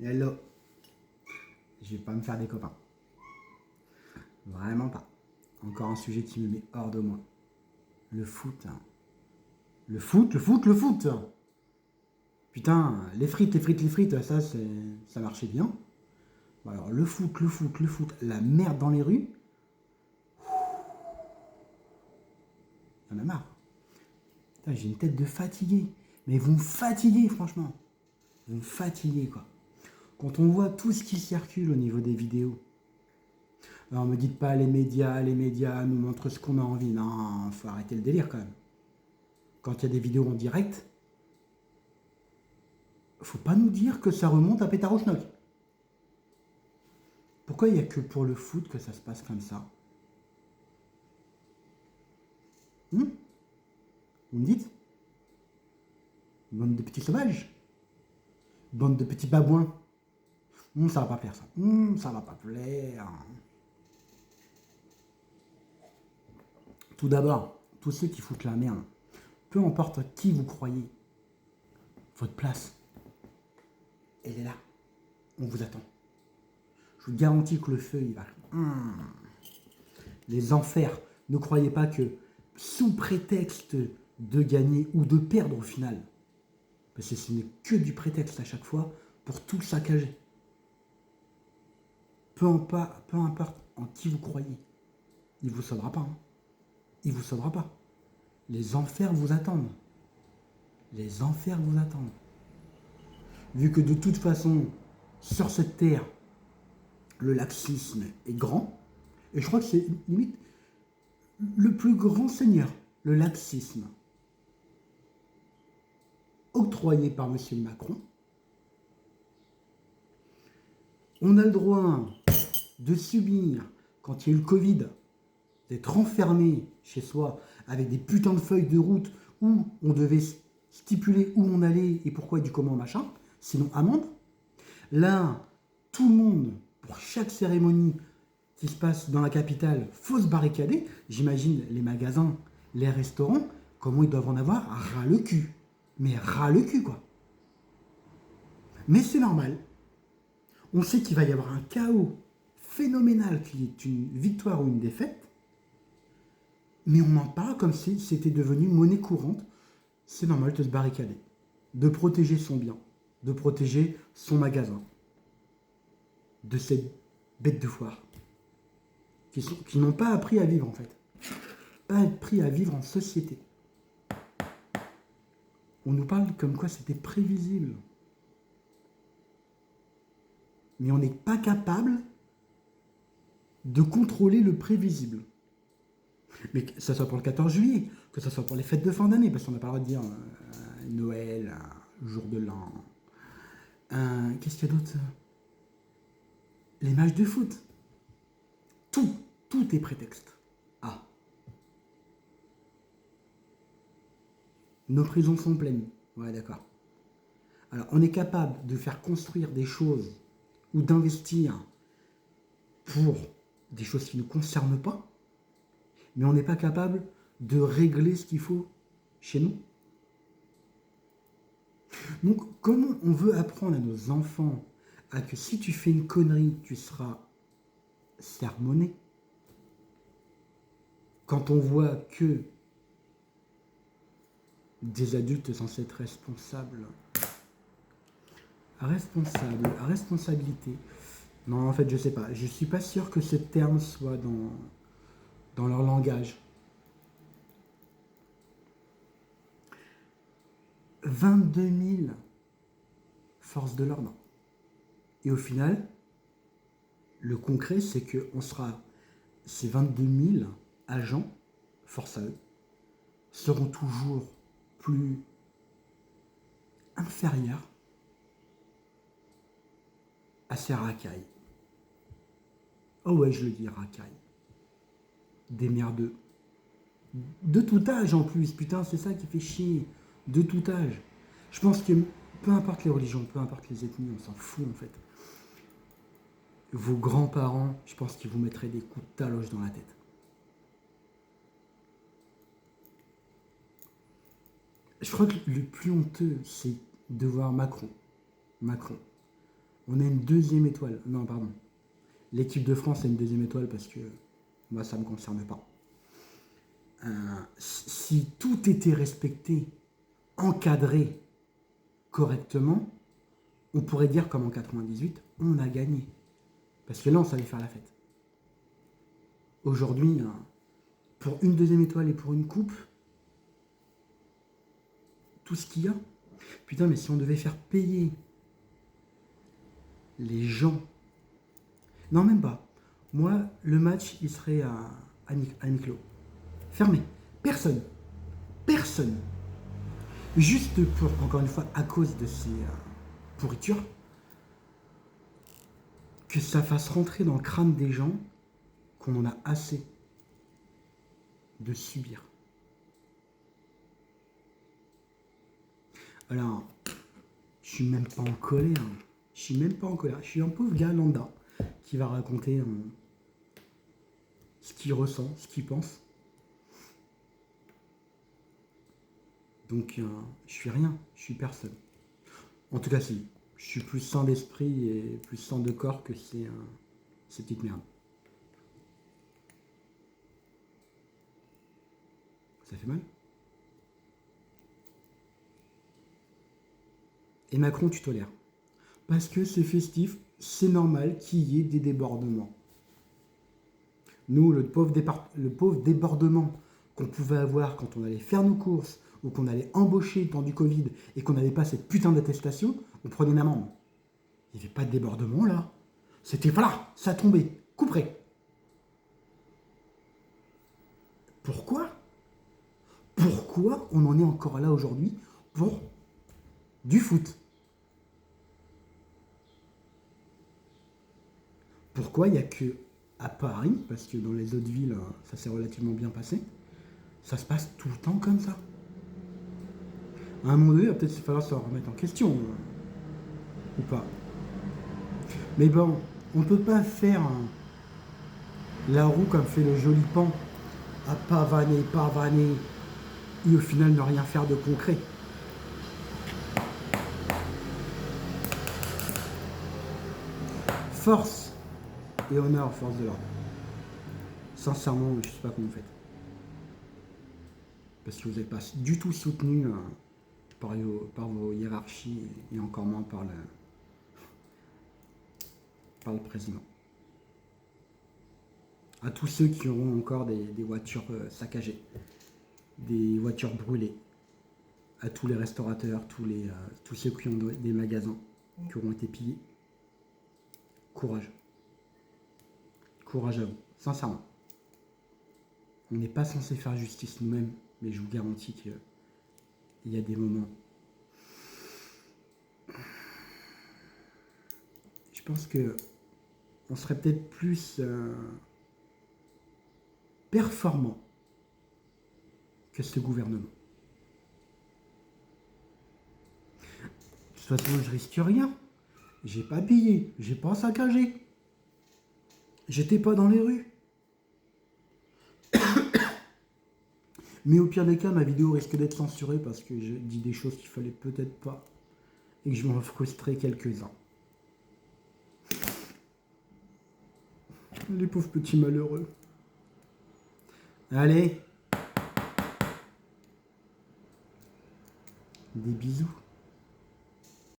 Hello. Je vais pas me faire des copains. Vraiment pas. Encore un sujet qui me met hors de moi. Le foot. Hein. Le foot, le foot, le foot. Putain, les frites, les frites, les frites, ça marchait bien. Bon, alors le foot, le foot, le foot, la merde dans les rues, y'en a marre. Putain, j'ai une tête de fatigué. Mais vous me fatiguez, franchement. Vous me fatiguez, quoi. Quand on voit tout ce qui circule au niveau des vidéos, alors me dites pas les médias nous montrent ce qu'on a envie. Non, faut arrêter le délire quand même. Quand il y a des vidéos en direct, faut pas nous dire que ça remonte à pétard au schnock. Pourquoi il n'y a que pour le foot que ça se passe comme ça? Vous me dites? Bande de petits sauvages? Bande de petits babouins? Ça va pas plaire ça. Ça va pas plaire. Tout d'abord, tous ceux qui foutent la merde, peu importe qui vous croyez, votre place, elle est là. On vous attend. Je vous garantis que le feu, il va. Les enfers. Ne croyez pas que, sous prétexte de gagner ou de perdre au final, parce que ce n'est que du prétexte à chaque fois pour tout saccager. Peu importe en qui vous croyez, il ne vous sauvera pas. Hein. Il ne vous sauvera pas. Les enfers vous attendent. Les enfers vous attendent. Vu que de toute façon, sur cette terre, le laxisme est grand, et je crois que c'est limite le plus grand seigneur, le laxisme, octroyé par M. Macron. On a le droit de subir, quand il y a eu le Covid, d'être enfermé chez soi avec des putains de feuilles de route où on devait stipuler où on allait et pourquoi et du comment machin, sinon amende. Là, tout le monde, pour chaque cérémonie qui se passe dans la capitale, faut se barricader. J'imagine les magasins, les restaurants, comment ils doivent en avoir ras le cul. Mais ras le cul, quoi. Mais c'est normal. On sait qu'il va y avoir un chaos phénoménal qui est une victoire ou une défaite, mais on en parle comme si c'était devenu monnaie courante. C'est normal de se barricader, de protéger son bien, de protéger son magasin, de ces bêtes de foire, qui n'ont pas appris à vivre en fait, pas appris à vivre en société. On nous parle comme quoi c'était prévisible, mais on n'est pas capable de contrôler le prévisible. Mais que ce soit pour le 14 juillet, que ce soit pour les fêtes de fin d'année, parce qu'on n'a pas le droit de dire Noël, jour de l'an. Qu'est-ce qu'il y a d'autre? Les matchs de foot. Tout est prétexte. Ah. Nos prisons sont pleines. Ouais, d'accord. Alors, on est capable de faire construire des choses ou d'investir pour des choses qui ne nous concernent pas, mais on n'est pas capable de régler ce qu'il faut chez nous. Donc, comment on veut apprendre à nos enfants à que si tu fais une connerie, tu seras sermonné, quand on voit que des adultes censés être responsables, à responsabilité. Non, en fait, je sais pas. Je suis pas sûr que ce terme soit dans leur langage. 22 000 forces de l'ordre. Et au final, le concret, c'est que ces 22 000 agents, force à eux, seront toujours plus inférieurs à ces racailles. Oh ouais, je le dis, racailles. Des merdeux. De tout âge en plus, putain, c'est ça qui fait chier. De tout âge. Je pense que peu importe les religions, peu importe les ethnies, on s'en fout en fait. Vos grands-parents, je pense qu'ils vous mettraient des coups de taloche dans la tête. Je crois que le plus honteux, c'est de voir Macron. On a une deuxième étoile. Non, pardon. L'équipe de France a une deuxième étoile parce que moi, ça ne me concerne pas. Si tout était respecté, encadré correctement, on pourrait dire comme en 98, on a gagné. Parce que là, on savait faire la fête. Aujourd'hui, pour une deuxième étoile et pour une coupe, tout ce qu'il y a. Putain, mais si on devait faire payer les gens. Non, même pas. Moi, le match, il serait à huis clos. Fermé. Personne. Personne. Juste pour, encore une fois, à cause de ces pourritures, que ça fasse rentrer dans le crâne des gens qu'on en a assez de subir. Alors, je suis même pas en colère. Je suis même pas en colère. Je suis un pauvre gars lambda qui va raconter ce qu'il ressent, ce qu'il pense. Donc, je suis rien. Je suis personne. En tout cas, si. Je suis plus sain d'esprit et plus sain de corps que ces petites merdes. Ça fait mal? Et Macron, tu tolères. Parce que c'est festif, c'est normal qu'il y ait des débordements. Nous, le pauvre débordement qu'on pouvait avoir quand on allait faire nos courses ou qu'on allait embaucher pendant du Covid et qu'on n'avait pas cette putain d'attestation, on prenait une amende. Il n'y avait pas de débordement là. C'était voilà, ça tombait, couperait. Pourquoi on en est encore là aujourd'hui pour du foot? Pourquoi il n'y a que à Paris, parce que dans les autres villes, ça s'est relativement bien passé, ça se passe tout le temps comme ça? À un moment donné, il va peut-être falloir se remettre en question, ou pas. Mais bon, on ne peut pas faire la roue comme fait le joli pan, à pavaner, et au final ne rien faire de concret. Force et honneur aux forces de l'ordre. Sincèrement, je ne sais pas comment vous faites. Parce que vous n'êtes pas du tout soutenu par vos hiérarchies et encore moins par le président. À tous ceux qui auront encore des voitures saccagées, des voitures brûlées, à tous les restaurateurs, tous ceux qui ont des magasins qui auront été pillés, courage. Courage à vous, sincèrement. On n'est pas censé faire justice nous-mêmes, mais je vous garantis qu'il y a des moments. Je pense que on serait peut-être plus performant que ce gouvernement. De toute façon, je risque rien. J'ai pas pillé, j'ai pas saccagé. J'étais pas dans les rues. Mais au pire des cas, ma vidéo risque d'être censurée parce que je dis des choses qu'il fallait peut-être pas et que je vais en frustrer quelques-uns. Les pauvres petits malheureux. Allez. Des bisous.